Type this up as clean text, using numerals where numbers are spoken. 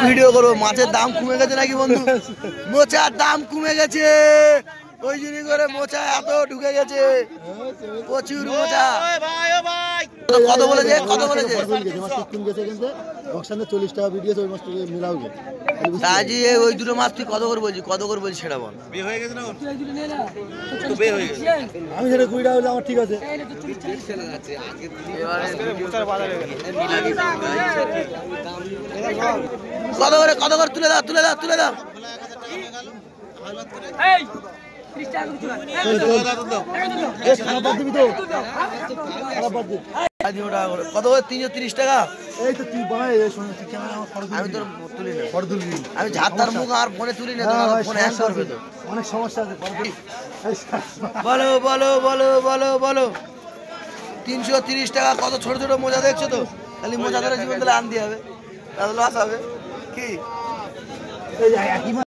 Video করবো। মাছের দাম কমে গেছে নাকি বন্ধু? মোচার দাম কমে গেছে, ওই জন্য করে মোচা এত ঢুকে গেছে, প্রচুর মোচা। কত বলেছে? কত বলেছে? 40 টাকা ভিডিও মিলাও গে রাজি। ওই দুটো মাছ তুই কত করে বলছিস? কত করে বলছিস সেটা বল। আমি সেটা 20 টাকা হলে আমার ঠিক আছে। কত করে? কত করে? তুলে দাও, তুলে দাও, তুলে দাও। কত করে? 330 টাকা। এই তো তুই আমি তোর তুলি না, আমি ঝাড়তার মুখ আর ফোনে তুলি না, ফোনে হ্যাং করবে তো। অনেক সমস্যা আছে। বলো বলো বলো বলো বলো। 330 টাকা। কত ছোট ছোট মোজা দেখছো তো? খালি মোজা ধরে জীবন তাহলে আনতে হবে, লস হবে কি?